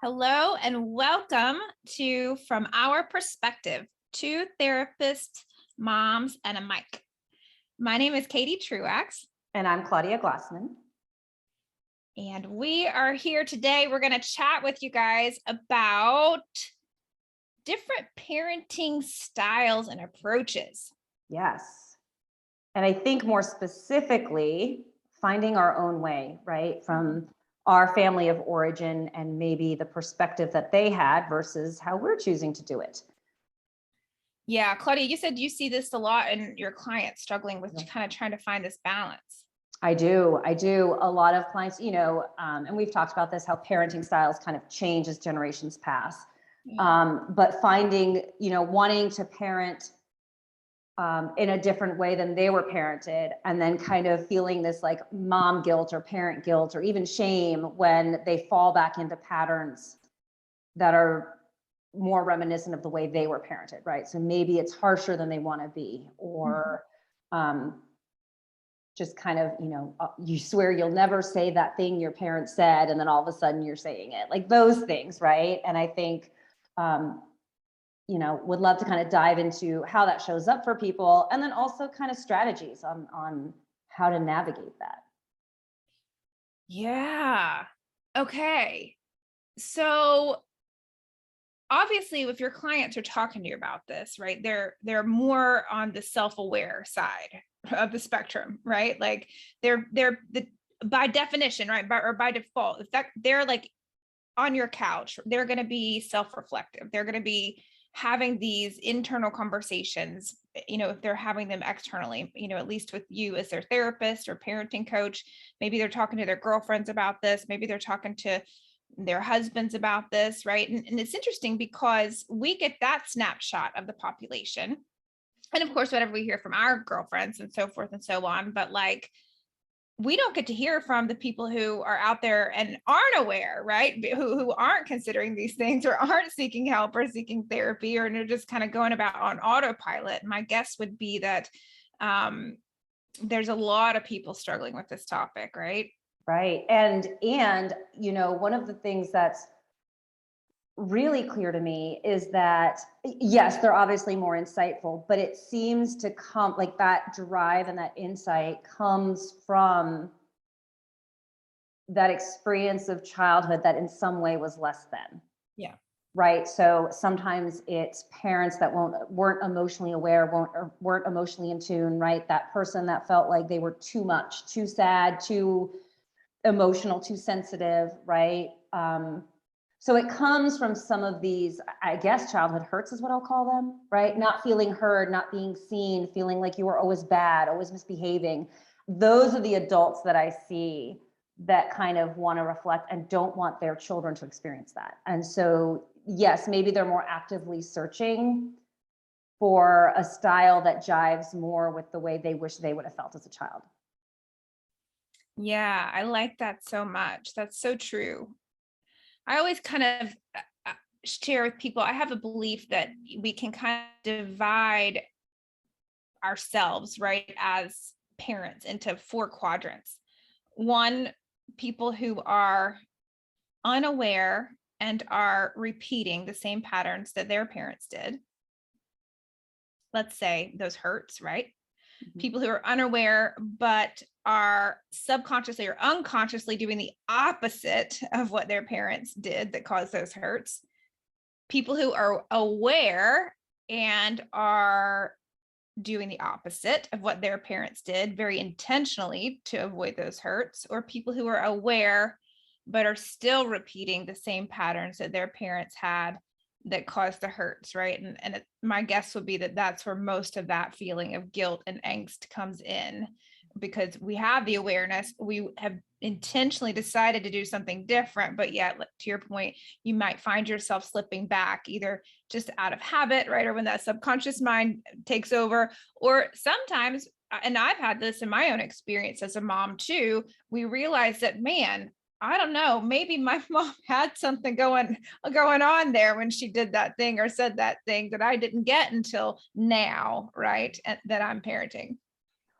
Hello and welcome to From Our Perspective, two therapists, moms, and a mic. My name is Katie Truax. And I'm Claudia Glassman. And we are here today. We're going to chat with you guys about different parenting styles and approaches. Yes. And I think more specifically, finding our own way, right? From our family of origin and maybe the perspective that they had versus how we're choosing to do it. Yeah, Claudia, you said you see this a lot in your clients struggling with kind of trying to find this balance. I do. A lot of clients, and we've talked about this, how parenting styles kind of change as generations pass. But finding, wanting to parent in a different way than they were parented, and then kind of feeling this like mom guilt or parent guilt or even shame when they fall back into patterns that are more reminiscent of the way they were parented, right? So maybe it's harsher than they want to be, or just kind of, you swear you'll never say that thing your parents said, and then all of a sudden you're saying it, like those things, right? And I think, would love to kind of dive into how that shows up for people, and then also kind of strategies on how to navigate that. Yeah. Okay. So obviously, if your clients are talking to you about this, right, they're more on the self-aware side of the spectrum, right? Like they're by definition, right, by default, if that they're like on your couch, they're going to be self-reflective. They're going to be having these internal conversations, if they're having them externally, at least with you as their therapist or parenting coach. Maybe they're talking to their girlfriends about this. Maybe they're talking to their husbands about this, right? And it's interesting because we get that snapshot of the population. And of course, whatever we hear from our girlfriends and so forth and so on. But like, we don't get to hear from the people who are out there and aren't aware, right? Who aren't considering these things or aren't seeking help or seeking therapy, or they're just kind of going about on autopilot. My guess would be that there's a lot of people struggling with this topic, right? Right. And one of the things that's really clear to me is that, yes, they're obviously more insightful, but it seems to come like that drive and that insight comes from that experience of childhood that in some way was less than. Yeah. Right. So sometimes it's parents that weren't emotionally aware, weren't emotionally in tune, right? That person that felt like they were too much, too sad, too emotional, too sensitive, right? So it comes from some of these, I guess, childhood hurts is what I'll call them, right? Not feeling heard, not being seen, feeling like you were always bad, always misbehaving. Those are the adults that I see that kind of want to reflect and don't want their children to experience that. And so, yes, maybe they're more actively searching for a style that jives more with the way they wish they would have felt as a child. Yeah, I like that so much. That's so true. I always kind of share with people, I have a belief that we can kind of divide ourselves, right, as parents into 4 quadrants. One, people who are unaware and are repeating the same patterns that their parents did. Let's say those hurts, right? People who are unaware but are subconsciously or unconsciously doing the opposite of what their parents did that caused those hurts. People who are aware and are doing the opposite of what their parents did very intentionally to avoid those hurts, or people who are aware but are still repeating the same patterns that their parents had that caused the hurts, right? And my guess would be that that's where most of that feeling of guilt and angst comes in, because we have the awareness, we have intentionally decided to do something different, but yet, to your point, you might find yourself slipping back either just out of habit, right? Or when that subconscious mind takes over, or sometimes, and I've had this in my own experience as a mom too, we realize that, man, I don't know, maybe my mom had something going on there when she did that thing or said that thing that I didn't get until now, right? And that I'm parenting.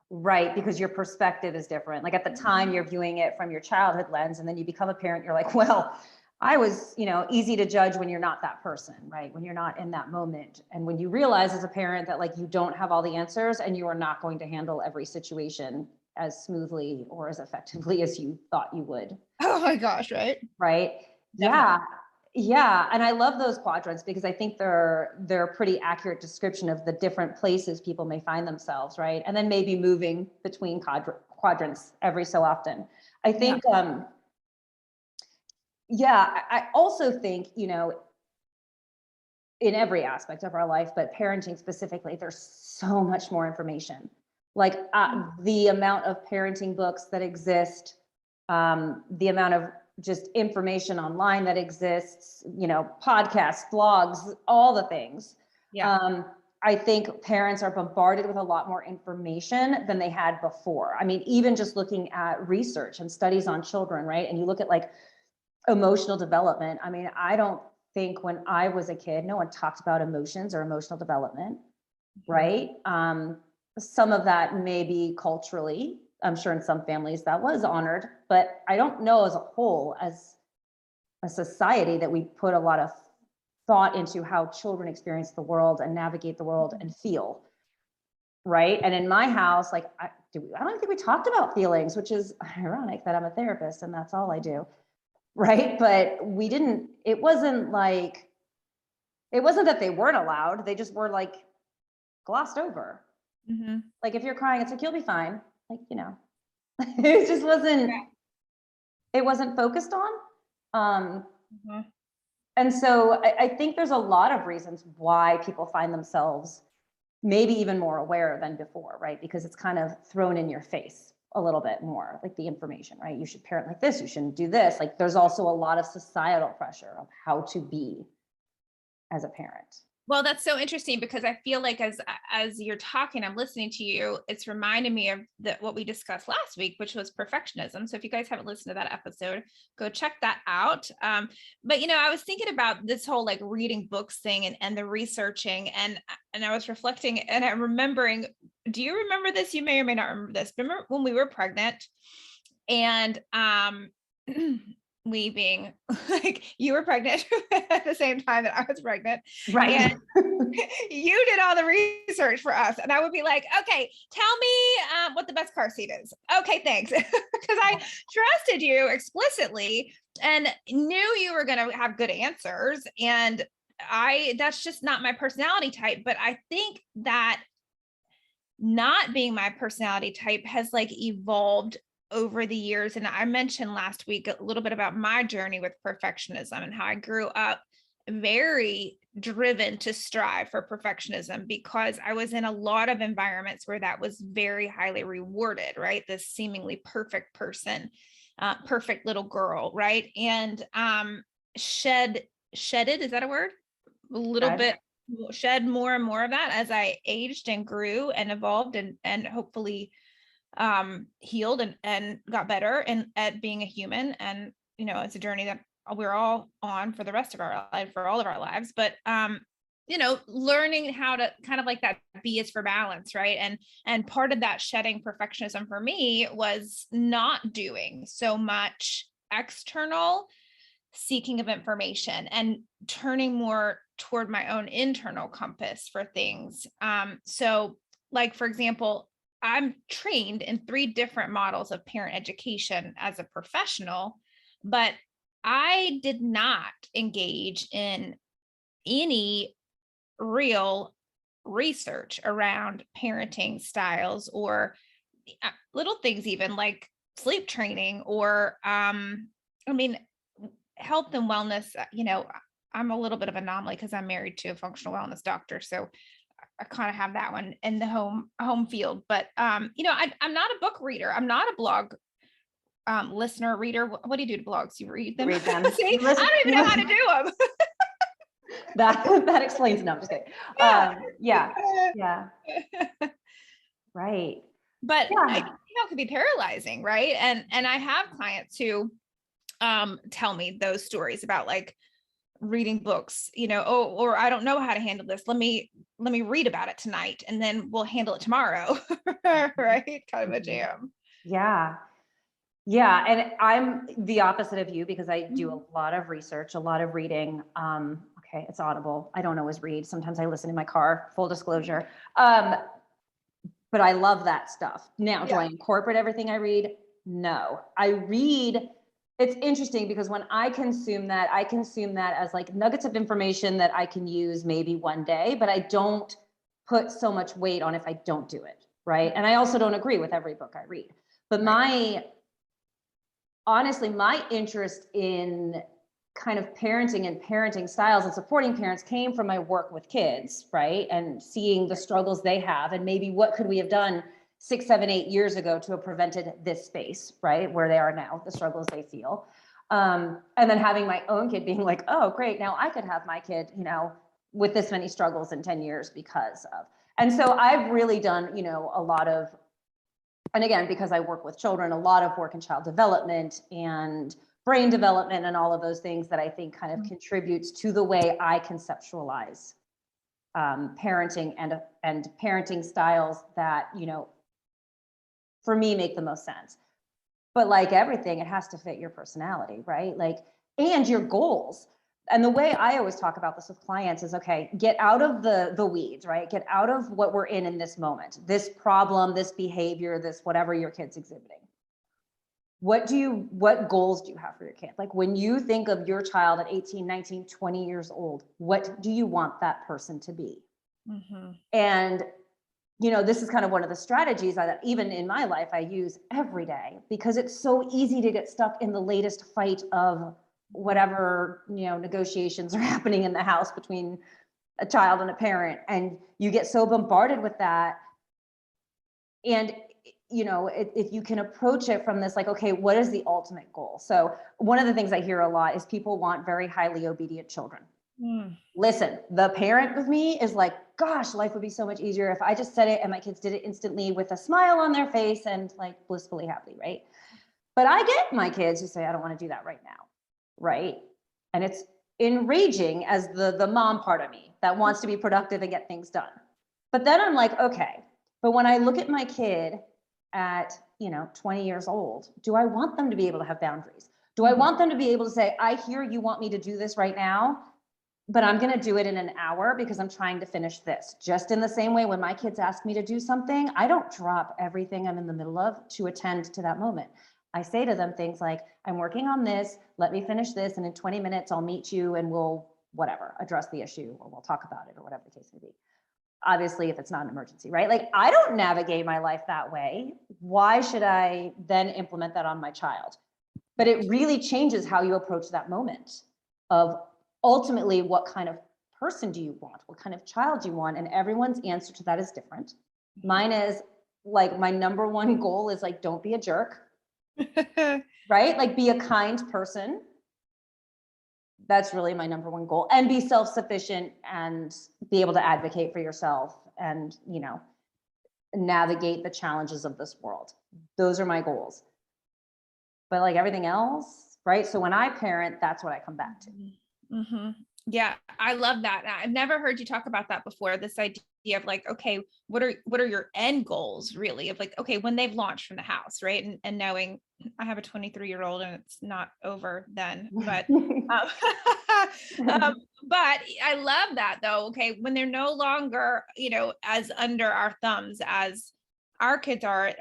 Right, because your perspective is different. Like at the time you're viewing it from your childhood lens, and then you become a parent, you're like, well, I was, easy to judge when you're not that person, right? When you're not in that moment. And when you realize as a parent that like you don't have all the answers and you are not going to handle every situation as smoothly or as effectively as you thought you would. Oh my gosh, right? Right. Definitely. Yeah. Yeah. And I love those quadrants because I think they're a pretty accurate description of the different places people may find themselves, right? And then maybe moving between quadrants every so often. I think I also think, in every aspect of our life, but parenting specifically, there's so much more information. Like the amount of parenting books that exist, the amount of just information online that exists, podcasts, blogs, all the things. Yeah. I think parents are bombarded with a lot more information than they had before. I mean, even just looking at research and studies on children, right? And you look at like emotional development. I mean, I don't think when I was a kid, no one talked about emotions or emotional development, right? Some of that maybe culturally, I'm sure in some families that was honored, but I don't know as a whole, as a society, that we put a lot of thought into how children experience the world and navigate the world and feel, right? And in my house, like I don't think we talked about feelings, which is ironic that I'm a therapist and that's all I do, right? But it wasn't that they weren't allowed, they just were like glossed over. Mm-hmm. Like if you're crying, it's like, you'll be fine. Like, it just wasn't focused on. Mm-hmm. And so I think there's a lot of reasons why people find themselves maybe even more aware than before, right? Because it's kind of thrown in your face a little bit more, like the information, right? You should parent like this, you shouldn't do this. Like there's also a lot of societal pressure of how to be as a parent. Well, that's so interesting because I feel like as you're talking, I'm listening to you. It's reminding me of what we discussed last week, which was perfectionism. So if you guys haven't listened to that episode, go check that out. But I was thinking about this whole like reading books thing and the researching, and I was reflecting and I'm remembering. Do you remember this? You may or may not remember this. Remember when we were pregnant, and we being like you were pregnant at the same time that I was pregnant. Right. And you did all the research for us. And I would be like, okay, tell me what the best car seat is. Okay, thanks. Because I trusted you explicitly and knew you were going to have good answers. And that's just not my personality type. But I think that not being my personality type has like evolved over the years. And I mentioned last week a little bit about my journey with perfectionism and how I grew up very driven to strive for perfectionism because I was in a lot of environments where that was very highly rewarded, right? This seemingly perfect person, perfect little girl, right? And shedded, is that a word? A little bit, shed more and more of that as I aged and grew and evolved and hopefully healed and got better and at being a human. And it's a journey that we're all on for the rest of our life, for all of our lives, but learning how to kind of like that B is for balance, right? And part of that shedding perfectionism for me was not doing so much external seeking of information and turning more toward my own internal compass for things. So like, for example, I'm trained in 3 different models of parent education as a professional, but I did not engage in any real research around parenting styles or little things, even like sleep training or, health and wellness. I'm a little bit of an anomaly because I'm married to a functional wellness doctor. So I kind of have that one in the home field, but I'm not a book reader. I'm not a blog listener, reader. What do you do to blogs? You read them? Read them. See, I don't even know how to do them. That explains. No, I'm just kidding. Yeah. Right. But Yeah. it could be paralyzing, right? And I have clients who tell me those stories about like reading books, or I don't know how to handle this. Let me read about it tonight and then we'll handle it tomorrow. Right? Kind of a jam. Yeah. Yeah, and I'm the opposite of you because I do Mhm. a lot of research, a lot of reading. Okay, it's audible. I don't always read. Sometimes I listen in my car, full disclosure. Um, but I love that stuff. Now, do I Yeah. incorporate everything I read? No. I read, it's interesting because when I consume that as like nuggets of information that I can use maybe one day, but I don't put so much weight on if I don't do it. Right. And I also don't agree with every book I read. But Right. honestly, my interest in kind of parenting and parenting styles and supporting parents came from my work with kids, right? And seeing the struggles they have and maybe what could we have done 6, 7, 8 years ago to have prevented this space, right? Where they are now, the struggles they feel. And then having my own kid being like, oh, great, now I could have my kid, with this many struggles in 10 years because of. And so I've really done, a lot of, and again, because I work with children, a lot of work in child development and brain development and all of those things that I think kind of Mhm. contributes to the way I conceptualize parenting and parenting styles that, for me make the most sense. But like everything, it has to fit your personality, right? Like, and your goals. And the way I always talk about this with clients is, okay, get out of the weeds, right? Get out of what we're in this moment, this problem, this behavior, this whatever your kid's exhibiting. What goals do you have for your kid? Like when you think of your child at 18, 19, 20 years old, what do you want that person to be? Mhm. And this is kind of one of the strategies that even in my life I use every day because it's so easy to get stuck in the latest fight of whatever, negotiations are happening in the house between a child and a parent. And you get so bombarded with that. And, if you can approach it from this, like, okay, what is the ultimate goal? So one of the things I hear a lot is people want very highly obedient children. Mm. Listen, the parent of me is like, gosh, life would be so much easier if I just said it and my kids did it instantly with a smile on their face and like blissfully happy, right? But I get my kids who say, I don't want to do that right now, right? And it's enraging as the mom part of me that wants to be productive and get things done. But then I'm like, okay, but when I look at my kid at 20 years old, do I want them to be able to have boundaries? Do I Mhm. want them to be able to say, I hear you want me to do this right now, but I'm going to do it in an hour because I'm trying to finish this. Just in the same way, when my kids ask me to do something, I don't drop everything I'm in the middle of to attend to that moment. I say to them things like, I'm working on this, let me finish this, and in 20 minutes, I'll meet you and we'll, whatever, address the issue or we'll talk about it or whatever the case may be. Obviously, if it's not an emergency, right? Like, I don't navigate my life that way. Why should I then implement that on my child? But it really changes how you approach that moment of ultimately what kind of person do you want? What kind of child do you want? And everyone's answer to that is different. Mine is like my number one goal is like, don't be a jerk, right? Like be a kind person. That's really my number one goal. And be self-sufficient and be able to advocate for yourself and, navigate the challenges of this world. Those are my goals. But like everything else, right? So when I parent, that's what I come back to. Mhm. Yeah, I love that. I've never heard you talk about that before. This idea of like, okay, what are your end goals really? Of like, okay, when they've launched from the house, right? And knowing I have a 23-year-old and it's not over then, but um, um, but I love that though. Okay, when they're no longer, as under our thumbs as our kids are,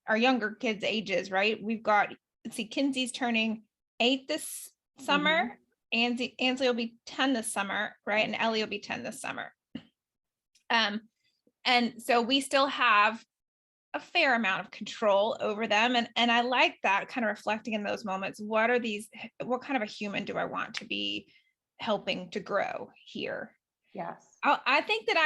our younger kids' ages, right? We've got, let's see, Kinsey's turning 8 this summer. Mhm. Ansley will be 10 this summer, right? And Ellie will be 10 this summer. Um, and so we still have a fair amount of control over them. And I like that kind of reflecting in those moments. What kind of a human do I want to be helping to grow here? Yes. I think that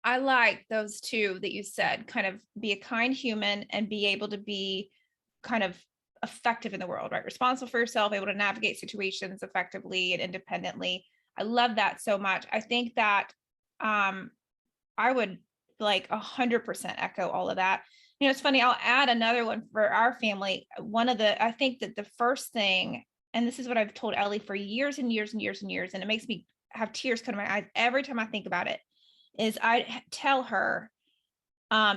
I like those two that you said, kind of be a kind human and be able to be kind of effective in the world, right? Responsible for yourself, able to navigate situations effectively and independently. I love that so much. I think that um, I would like 100% echo all of that. It's funny, I'll add another one for our family. I think that the first thing, and this is what I've told Ellie for years and years and years and years, and it makes me have tears come to my eyes every time I think about it, is I tell her,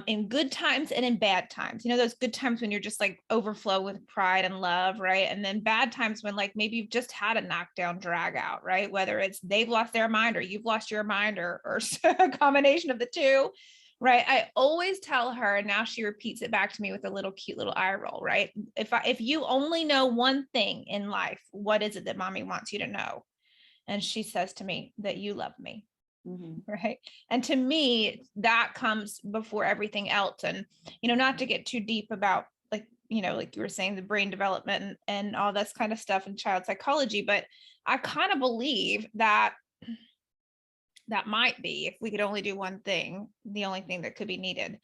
in good times and in bad times. You know, those good times when you're just like overflow with pride and love, right? And then bad times when like maybe you've just had a knockdown drag out, right? Whether it's they've lost their mind or you've lost your mind, or a combination of the two, right? I always tell her, and now she repeats it back to me with a little cute little eye roll, right? If you only know one thing in life, what is it that mommy wants you to know? And she says to me, that you love me. Mhm. Right. And to me, that comes before everything else. And, you know, not to get too deep about like, you know, like you were saying, the brain development and all this kind of stuff in child psychology, but I kind of believe that that might be, if we could only do one thing, the only thing that could be needed.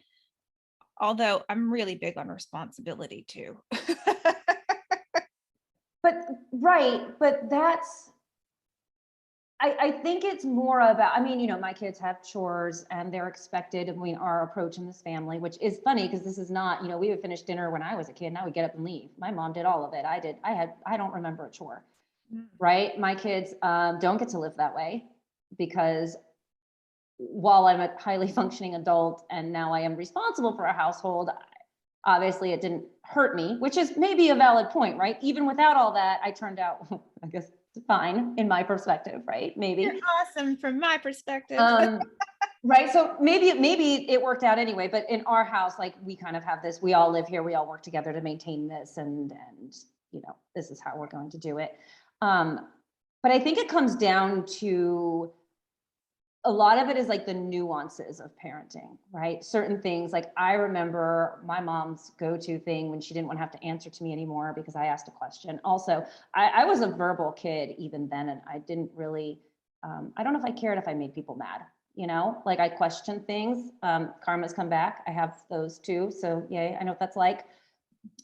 Although I'm really big on responsibility too. But right, but I think it's more about, I mean, you know, my kids have chores and they're expected. I mean, our approach in this family, which is funny because this is not, you know, we would finish dinner when I was a kid and I would get up and leave. My mom did all of it. I don't remember a chore, Mm. right? My kids don't get to live that way because while I'm a highly functioning adult and now I am responsible for a household, obviously it didn't hurt me, which is maybe a valid point, right? Even without all that, I turned out, I guess, fine in my perspective, right? You're Maybe. awesome from my perspective. Um, right. So maybe it worked out anyway, but in our house, like we kind of have this, we all live here, we all work together to maintain this and you know, this is how we're going to do it. But I think it comes down to a lot of it is like the nuances of parenting, right? Certain things, like I remember my mom's go-to thing when she didn't want to have to answer to me anymore because I asked a question. Also, I was a verbal kid even then, and I didn't really, I don't know if I cared if I made people mad, you know, like I questioned things. Karma's come back. I have those too. So yay, I know what that's like.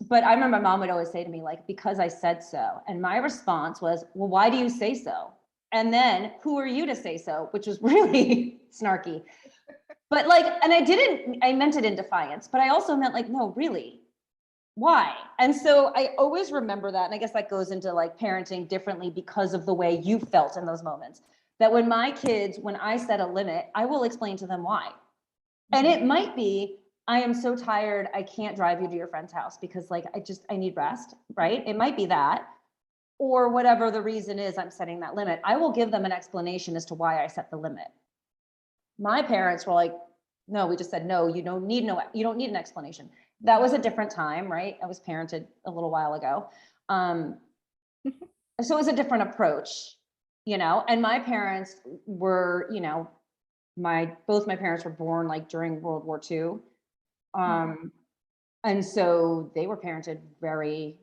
But I remember my mom would always say to me, like, because I said so. And my response was, well, why do you say so? And then who are you to say so? Which was really snarky. But like, and I meant it in defiance, but I also meant like, no, really, why? And so I always remember that. And I guess that goes into like parenting differently because of the way you felt in those moments. That when my kids, when I set a limit, I will explain to them why. And it might be, I am so tired, I can't drive you to your friend's house because like, I need rest, right? It might be that, or whatever the reason is, I'm setting that limit. I will give them an explanation as to why I set the limit. My parents were like, no, we just said, no, you don't need an explanation. That was a different time, right? I was parented a little while ago. So it was a different approach, you know, and my parents were, you know, both my parents were born like during World War II. And so they were parented very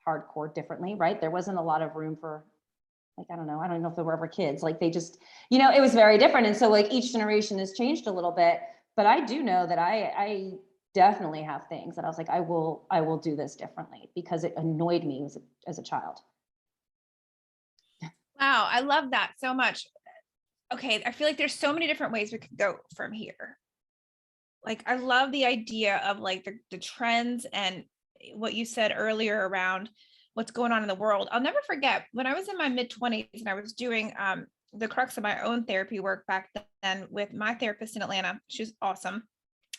hardcore differently, right? There wasn't a lot of room for like, I don't know if there were ever kids, like they just, you know, it was very different. And so like each generation has changed a little bit, but I do know that I definitely have things that I was like, I will do this differently because it annoyed me as a child. Wow, I love that so much. Okay, I feel like there's so many different ways we could go from here. Like, I love the idea of like the trends and what you said earlier around what's going on in the world. I'll never forget when I was in my mid-20s and I was doing the crux of my own therapy work back then with my therapist in Atlanta. She was awesome.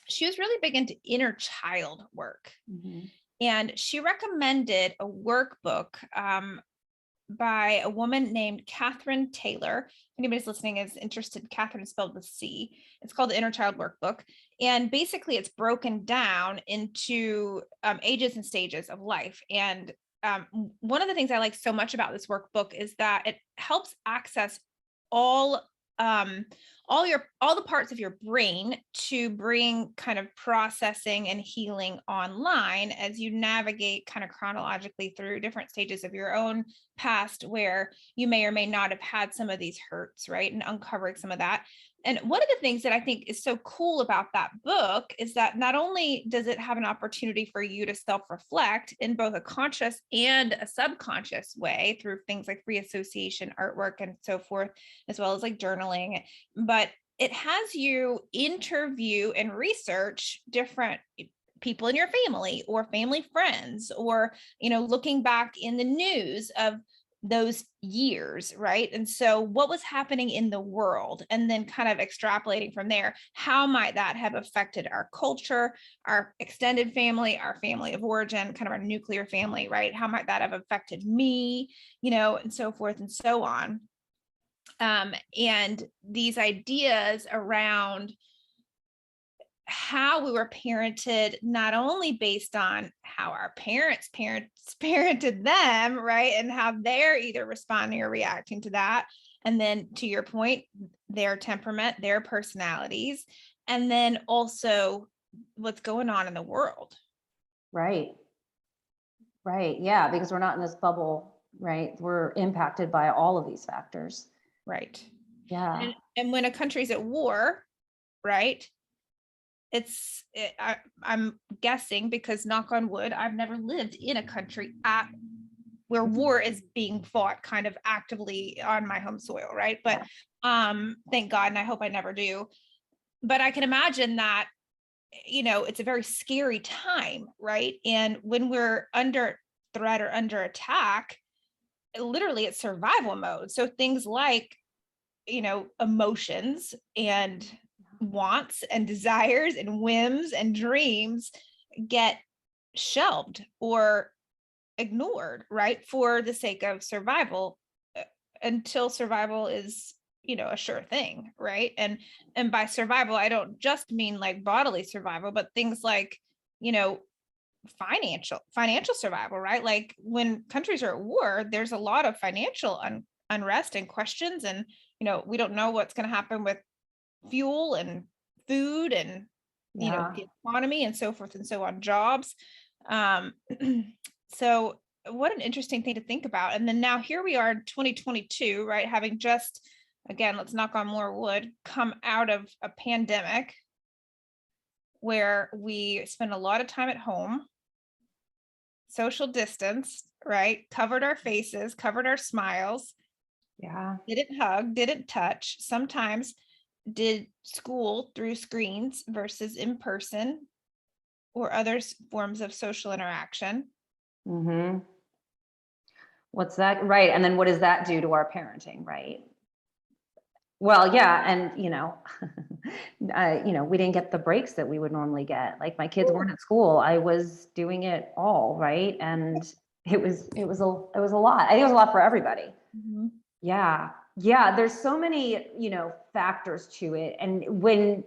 She was really big into inner child work. Mm-hmm. And she recommended a workbook by a woman named Catherine Taylor. If anybody's listening is interested, Catherine is spelled with C. It's called the Inner Child Workbook. And basically it's broken down into ages and stages of life. And one of the things I like so much about this workbook is that it helps access all all the parts of your brain to bring kind of processing and healing online as you navigate kind of chronologically through different stages of your own past where you may or may not have had some of these hurts, right? And uncovering some of that. And one of the things that I think is so cool about that book is that not only does it have an opportunity for you to self-reflect in both a conscious and a subconscious way through things like free association, artwork, and so forth, as well as like journaling, but it has you interview and research different people in your family or family friends, or, you know, looking back in the news of those years, right? And so what was happening in the world, and then kind of extrapolating from there, how might that have affected our culture, our extended family, our family of origin, kind of our nuclear family, right? How might that have affected me, and so forth and so on. And these ideas around how we were parented, not only based on how our parents parented them, right? And how they're either responding or reacting to that. And then to your point, their temperament, their personalities, and then also what's going on in the world. Right. Right. Yeah. Because we're not in this bubble, right? We're impacted by all of these factors. Right. Yeah. And when a country's at war, right? I'm guessing, because knock on wood, I've never lived in a country where war is being fought kind of actively on my home soil, right? But thank God, and I hope I never do. But I can imagine that, it's a very scary time, right? And when we're under threat or under attack, literally it's survival mode. So things like, emotions and wants and desires and whims and dreams get shelved or ignored, right? For the sake of survival, until survival is, a sure thing, right? And by survival, I don't just mean like bodily survival, but things like, financial survival, right? Like when countries are at war, there's a lot of financial unrest and questions, and we don't know what's going to happen with fuel and food and the economy and so forth and so on, jobs. So what an interesting thing to think about. And then now here we are in 2022, right? Having just, again, let's knock on more wood, come out of a pandemic where we spent a lot of time at home, social distance, right? Covered our faces, covered our smiles. Yeah. Didn't hug, didn't touch. Sometimes did school through screens versus in person or other forms of social interaction. Mm-hmm. What's that? Right. And then what does that do to our parenting? Right. Well, yeah. And, we didn't get the breaks that we would normally get. Like my kids weren't at school. I was doing it all. Right. And it was a lot. I think it was a lot for everybody. Mm-hmm. Yeah. Yeah. There's so many, factors to it. And when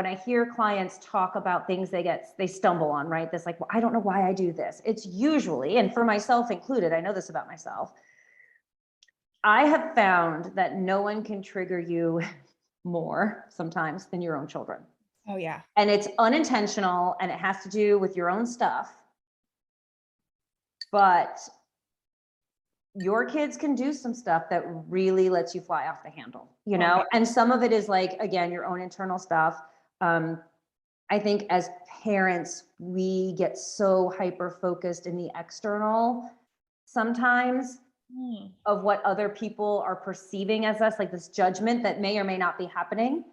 I hear clients talk about things they stumble on, right? This like, well, I don't know why I do this. It's usually, and for myself included, I know this about myself. I have found that no one can trigger you more sometimes than your own children. Oh yeah. And it's unintentional and it has to do with your own stuff. But your kids can do some stuff that really lets you fly off the handle, Okay. and some of it is like, again, your own internal stuff. I think as parents, we get so hyper focused in the external sometimes of what other people are perceiving as us, like this judgment that may or may not be happening,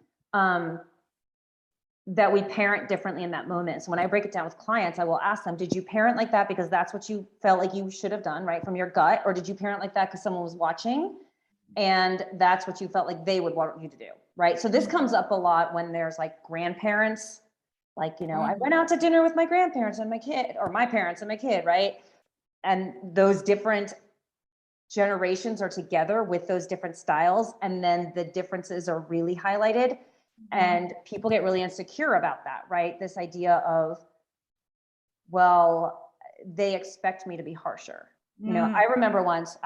that we parent differently in that moment. So when I break it down with clients, I will ask them, did you parent like that because that's what you felt like you should have done, right, from your gut? Or did you parent like that because someone was watching and that's what you felt like they would want you to do, right? So this comes up a lot when there's like grandparents, like, I went out to dinner with my grandparents and my kid, or my parents and my kid, right? And those different generations are together with those different styles, and then the differences are really highlighted. And people get really insecure about that, right? This idea of, well, they expect me to be harsher. I remember once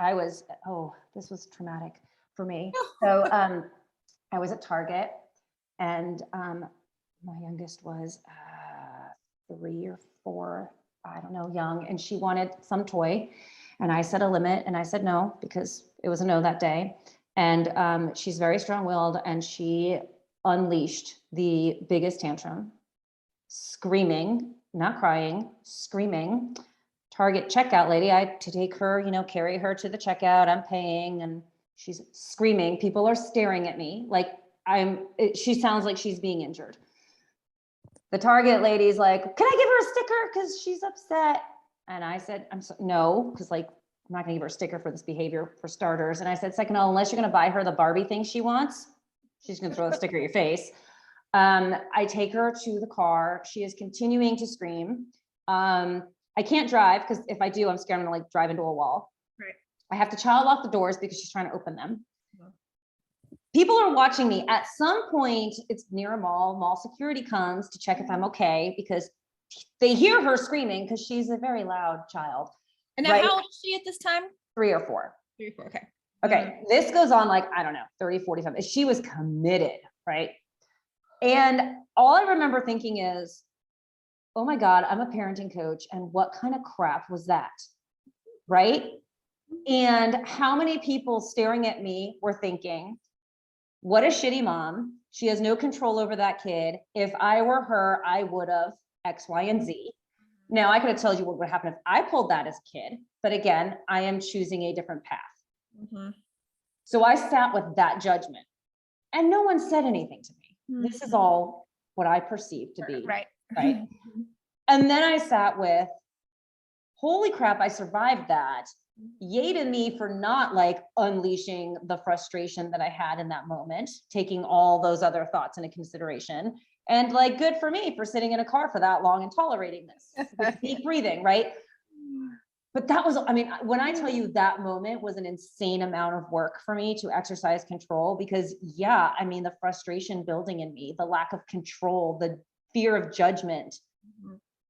this was traumatic for me. So I was at Target and my youngest was 3 or 4, I don't know, young, and she wanted some toy. And I set a limit and I said no, because it was a no that day. And she's very strong-willed and she unleashed the biggest tantrum, screaming, not crying, screaming. Target checkout lady, I had to take her, carry her to the checkout. I'm paying and she's screaming. People are staring at me like she sounds like she's being injured. The Target lady's like, can I give her a sticker? Because she's upset. And I said, no, because like I'm not gonna give her a sticker for this behavior for starters. And I said, second of all, unless you're gonna buy her the Barbie thing she wants, she's gonna throw a sticker at your face. I take her to the car. She is continuing to scream. I can't drive because if I do, I'm scared I'm gonna like drive into a wall. Right. I have to child lock the doors because she's trying to open them. People are watching me. At some point, it's near a mall. Mall security comes to check if I'm okay because they hear her screaming because she's a very loud child. And now, right? how old is she at this time? 3 or 4. 3 or 4. Okay. Okay. This goes on like, I don't know, 30, 40 something. She was committed, right? And all I remember thinking is, oh my God, I'm a parenting coach. And what kind of crap was that? Right? And how many people staring at me were thinking, what a shitty mom. She has no control over that kid. If I were her, I would have X, Y, and Z. Now I could have told you what would happen if I pulled that as a kid, but again, I am choosing a different path. Mm-hmm. So I sat with that judgment and no one said anything to me. Mm-hmm. This is all what I perceived to be. Right. Right. Mm-hmm. And then I sat with, holy crap, I survived that. Yay to me for not like unleashing the frustration that I had in that moment, taking all those other thoughts into consideration. And like, good for me for sitting in a car for that long and tolerating this, deep breathing, right? But that was, I mean, when I tell you that moment was an insane amount of work for me to exercise control, because yeah, I mean, the frustration building in me, the lack of control, the fear of judgment,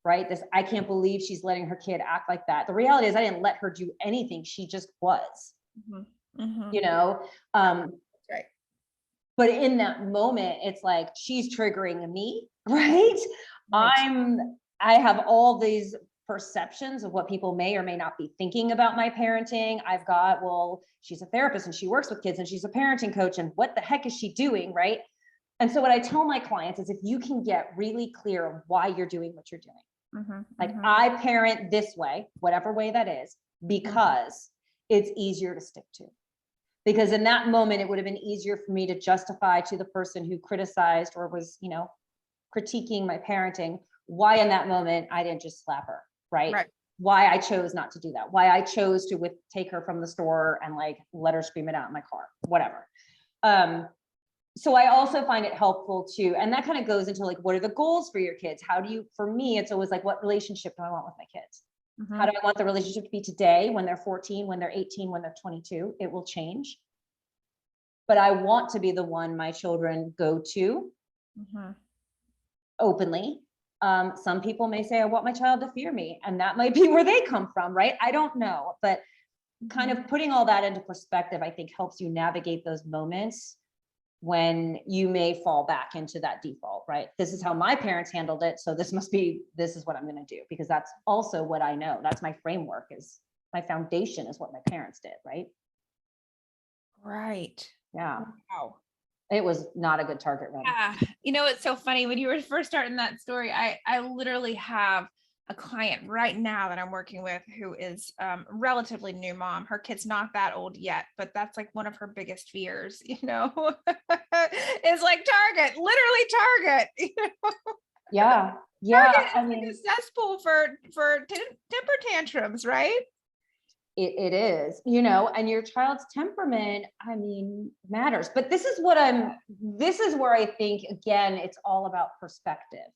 right? This, I can't believe she's letting her kid act like that. The reality is I didn't let her do anything. She just was, you know? Right. But in that moment, it's like, she's triggering me, right? I have all these perceptions of what people may or may not be thinking about my parenting. I've got, well, she's a therapist and she works with kids and she's a parenting coach and what the heck is she doing, right? And so what I tell my clients is if you can get really clear of why you're doing what you're doing, I parent this way, whatever way that is, because it's easier to stick to. Because in that moment, it would have been easier for me to justify to the person who criticized or was, you know, critiquing my parenting, why in that moment I didn't just slap her, right? Why I chose not to do that, why I chose to take her from the store and like let her scream it out in my car, whatever. So I also find it helpful to, and that kind of goes into like, what are the goals for your kids? How do you, for me, it's always like, what relationship do I want with my kids? How do I want the relationship to be today, when they're 14, when they're 18, when they're 22? It will change. But I want to be the one my children go to openly. Some people may say, I want my child to fear me. And that might be where they come from, right? I don't know. But kind of putting all that into perspective, I think helps you navigate those moments when you may fall back into that default, right? This is how my parents handled it. So this is what I'm going to do, because that's also what I know. That's my framework, is my foundation is what my parents did, right? Right. Yeah. Wow. It was not a good target run. You know, it's so funny when you were first starting that story, I literally have a client right now that I'm working with who is relatively new mom. Her kid's not that old yet, but that's like one of her biggest fears, you know, is like Target, literally Target. You know? Yeah. Yeah. Target is like a cesspool for temper tantrums, right? It is, you know, and your child's temperament, I mean, matters. But this is where I think, again, it's all about perspective.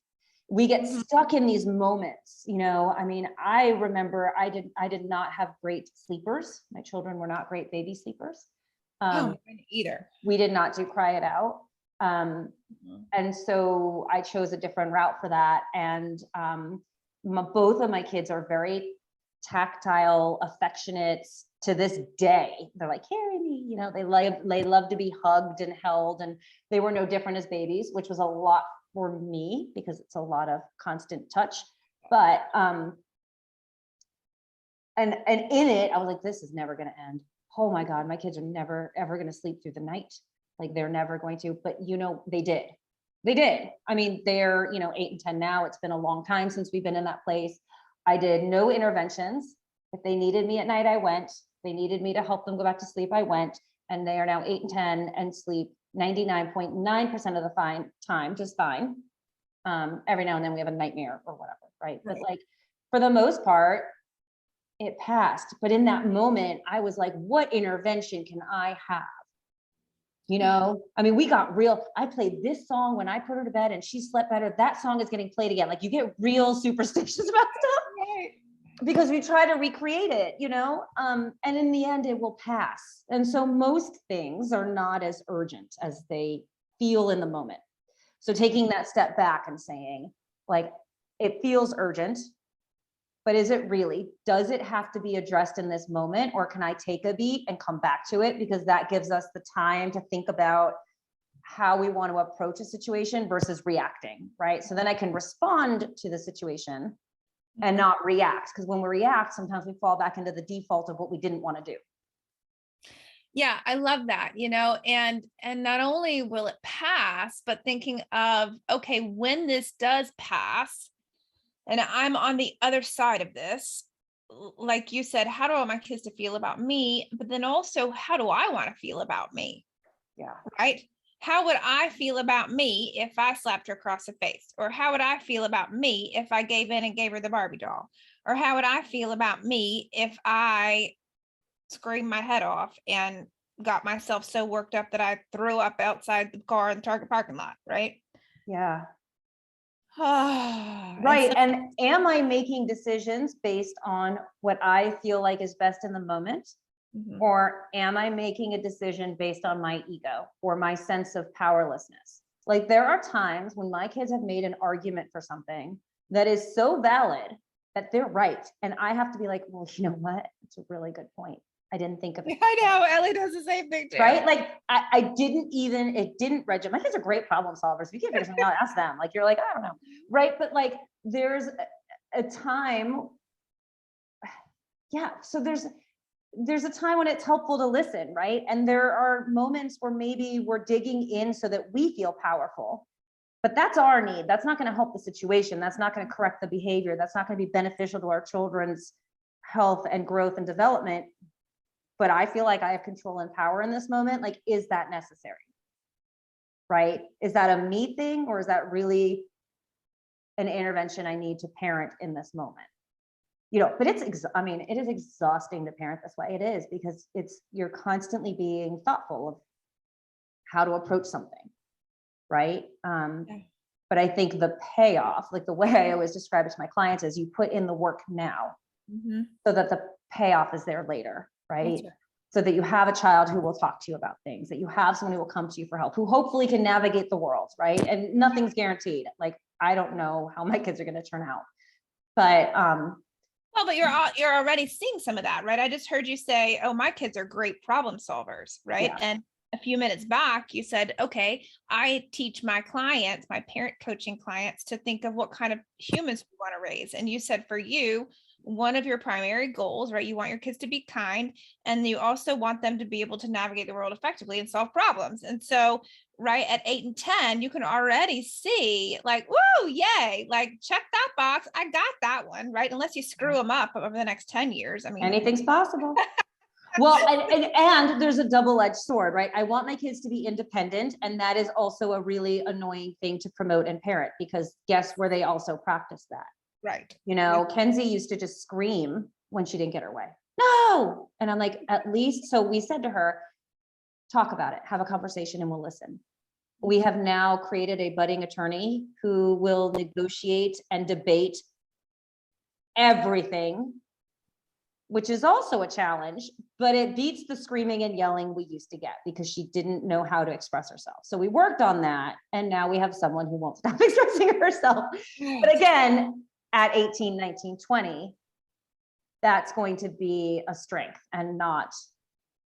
We get stuck in these moments, you know. I mean, I remember I did not have great sleepers. My children were not great baby sleepers. Either. We did not do cry it out. And so I chose a different route for that. And both of my kids are very tactile, affectionate to this day. They're like, carry me, you know, they love to be hugged and held, and they were no different as babies, which was a lot for me because it's a lot of constant touch. But and in it, I was like, this is never going to end. Oh my God, my kids are never ever going to sleep through the night. Like, they're never going to. But you know, they did. I mean, they're, you know, 8 and 10 now. It's been a long time since we've been in that place. I did no interventions. If they needed me at night, I went. They needed me to help them go back to sleep, I went. And they are now 8 and 10 and sleep 99.9% of the time, just fine. Every now and then we have a nightmare or whatever, right? But like, for the most part, it passed. But in that moment, I was like, what intervention can I have? I mean, we got real. I played this song when I put her to bed and she slept better. That song is getting played again. Like, you get real superstitious about stuff Right. because we try to recreate it, and in the end, it will pass. And so most things are not as urgent as they feel in the moment. So taking that step back and saying, like, it feels urgent, but is it really? Does it have to be addressed in this moment, or can I take a beat and come back to it? Because that gives us the time to think about how we want to approach a situation versus reacting, right? So then I can respond to the situation and not react. Because when we react, sometimes we fall back into the default of what we didn't want to do. Yeah, I love that, and not only will it pass, but thinking of, okay, when this does pass and I'm on the other side of this, like you said, how do I want my kids to feel about me? But then also, how do I want to feel about me? Yeah. Right? How would I feel about me if I slapped her across the face? Or how would I feel about me if I gave in and gave her the Barbie doll? Or how would I feel about me if I screamed my head off and got myself so worked up that I threw up outside the car in the Target parking lot, right? Yeah. And Right. so, And am I making decisions based on what I feel like is best in the moment? mhm. Or am I making a decision based on my ego or my sense of powerlessness? Like, there are times when my kids have made an argument for something that is so valid that they're right. And I have to be like, well, you know what? It's a really good point. I didn't think of it. I know Ellie does the same thing too. Right? Like, it didn't register. My kids are great problem solvers. If you can't figure something out, ask them. Like, you're like, I don't know. Right. But like, there's a time. Yeah. So there's a time when it's helpful to listen, right? And there are moments where maybe we're digging in so that we feel powerful, but that's our need. That's not going to help the situation. That's not going to correct the behavior. That's not going to be beneficial to our children's health and growth and development. But I feel like I have control and power in this moment. Like, is that necessary? Right? Is that a me thing, or is that really an intervention I need to parent in this moment? But it is exhausting to parent this way. It is, because you're constantly being thoughtful of how to approach something, right? But I think the payoff, like the way I always describe it to my clients, is you put in the work now so that the payoff is there later, right? So that you have a child who will talk to you about things, that you have someone who will come to you for help, who hopefully can navigate the world, right? And nothing's guaranteed. Like, I don't know how my kids are going to turn out, but well, but you're already seeing some of that, right? I just heard you say, oh, my kids are great problem solvers, right? Yeah. And a few minutes back, you said, okay, I teach my clients, my parent coaching clients, to think of what kind of humans we want to raise. And you said, for you, one of your primary goals, right? You want your kids to be kind, and you also want them to be able to navigate the world effectively and solve problems. And so, right at 8 and 10, you can already see, like, woo, yay, like, check that box. I got that one, right? Unless you screw them up over the next 10 years. I mean, anything's possible. Well, and there's a double-edged sword, right? I want my kids to be independent, and that is also a really annoying thing to promote and parent, because guess where they also practice that? right. Kenzie used to just scream when she didn't get her way. No. And I'm like, at least, so we said to her, talk about it, have a conversation, and we'll listen. We have now created a budding attorney who will negotiate and debate everything, which is also a challenge, but it beats the screaming and yelling we used to get, because she didn't know how to express herself. So we worked on that, and now we have someone who won't stop expressing herself. But again, at 18, 19, 20, that's going to be a strength and not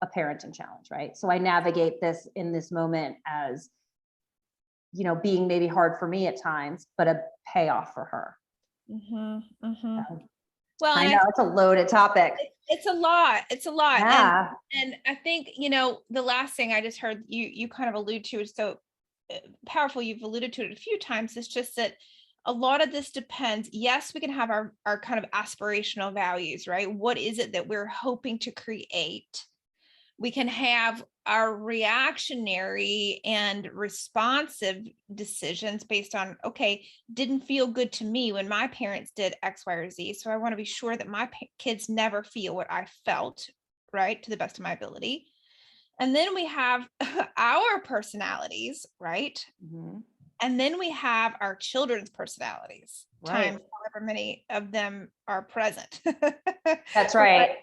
a parenting challenge, right? So I navigate this in this moment as, being maybe hard for me at times, but a payoff for her. Well, I know it's a loaded topic. It's a lot. It's a lot. Yeah. And I think, the last thing I just heard you kind of allude to is so powerful. You've alluded to it a few times. It's just that a lot of this depends. Yes, we can have our kind of aspirational values, right? What is it that we're hoping to create? we can have our reactionary and responsive decisions based on, okay, didn't feel good to me when my parents did X, Y, or Z. So I want to be sure that my kids never feel what I felt, right, to the best of my ability. And then we have our personalities, right? Mhm. And then we have our children's personalities, Right. times however many of them are present. That's Right. right.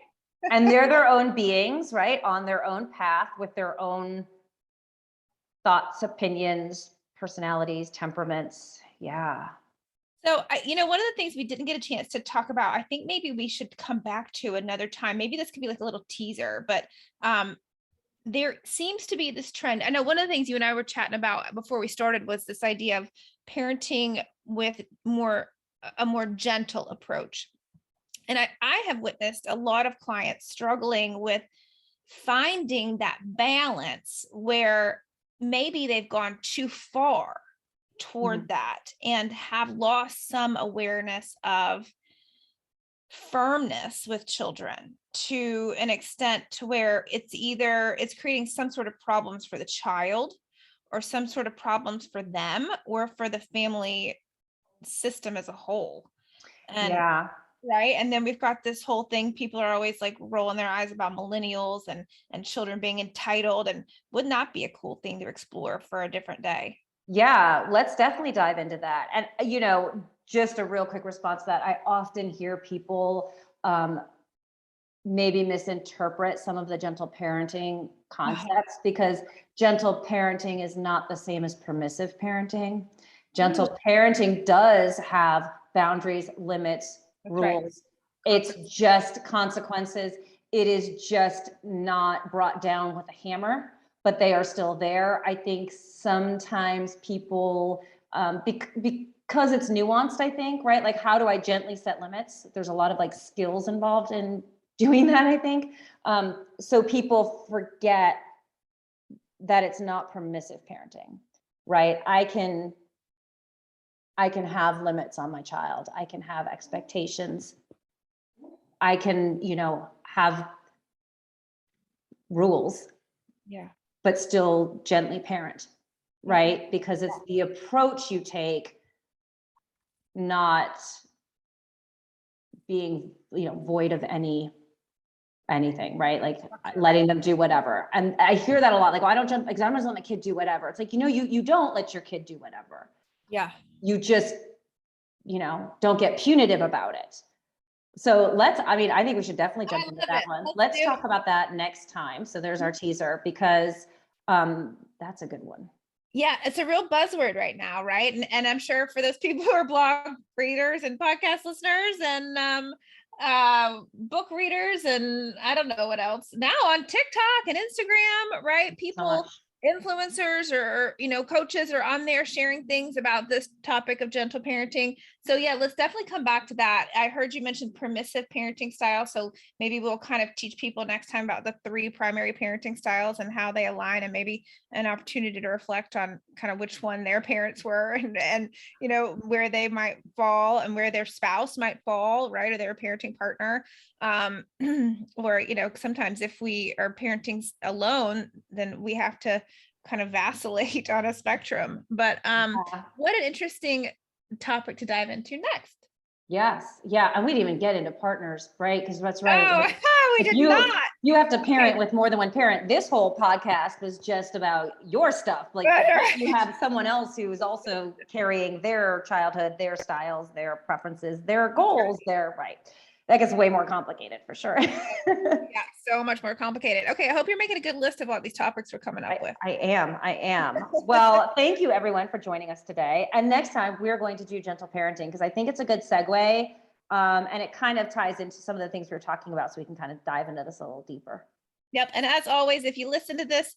And they're their own beings, right? On their own path with their own thoughts, opinions, personalities, temperaments. Yeah. So, one of the things we didn't get a chance to talk about, I think maybe we should come back to another time. Maybe this could be like a little teaser, but there seems to be this trend. I know one of the things you and I were chatting about before we started was this idea of parenting with a more gentle approach. And I have witnessed a lot of clients struggling with finding that balance where maybe they've gone too far toward Mhm. that and have lost some awareness of firmness with children to an extent to where it's creating some sort of problems for the child or some sort of problems for them or for the family system as a whole. And Yeah. right. And then we've got this whole thing. People are always like rolling their eyes about millennials and children being entitled. And wouldn't that be a cool thing to explore for a different day? Yeah, let's definitely dive into that. And, just a real quick response to that. I often hear people um, maybe misinterpret some of the gentle parenting Uh-huh. concepts because gentle parenting is not the same as permissive parenting. Mm, Gentle parenting does have boundaries, limits, that's right. rules. It's just consequences. It is just not brought down with a hammer, but they are still there. I think sometimes people, because it's nuanced, I think, right? Like, how do I gently set limits? There's a lot of like skills involved in doing that, I think. So people forget that it's not permissive parenting, right? I can have limits on my child. I can have expectations. I can, have rules, Yeah. but still gently parent, Yeah. right? Because it's the approach you take, not being, void of anything, right? Like letting them do whatever. And I hear that a lot. Like, oh, I don't jump, like, I'm just let my kid do whatever. It's like, you don't let your kid do whatever. Yeah. You just, don't get punitive about it. So I think we should definitely I jump into love that it. one. Let's Let's do it. talk about that next time. So there's our teaser because that's a good one. Yeah, it's a real buzzword right now, right? And I'm sure for those people who are blog readers and podcast listeners and book readers and I don't know what else. Now on TikTok and Instagram, right? So much. People, influencers or coaches are on there sharing things about this topic of gentle parenting. So yeah, let's definitely come back to that. I heard you mention permissive parenting style. So maybe we'll kind of teach people next time about the 3 primary parenting styles and how they align, and maybe an opportunity to reflect on kind of which one their parents were and where they might fall and where their spouse might fall, right, or their parenting partner. Or sometimes if we are parenting alone, then we have to kind of vacillate on a spectrum. But Yeah. what an interesting topic to dive into next. Yes. Yeah. And we didn't even get into partners, right? Because that's right. Oh, Like, we if did you not. you have to parent Okay. with more than one parent, this whole podcast was just about your stuff. Like, you Right. have someone else who is also carrying their childhood, their styles, their preferences, their That's right. goals, their right. That gets way more complicated for sure. Yeah, so much more complicated. Okay, I hope you're making a good list of all these topics we're coming up with. I am. I am. Well, thank you everyone for joining us today. And next time we're going to do gentle parenting because I think it's a good segue. And it kind of ties into some of the things we were talking about, so we can kind of dive into this a little deeper. Yep. And as always, if you listen to this,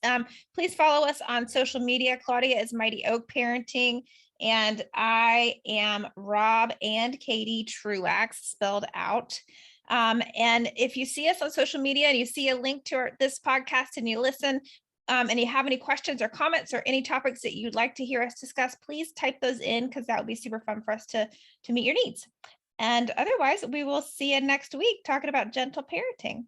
please follow us on social media. Claudia is Mighty Oak Parenting, and I am Rob and Katie Truax, spelled out. And if you see us on social media and you see a link to this podcast and you listen, and you have any questions or comments or any topics that you'd like to hear us discuss, please type those in because that would be super fun for us to meet your needs. And otherwise, we will see you next week talking about gentle parenting.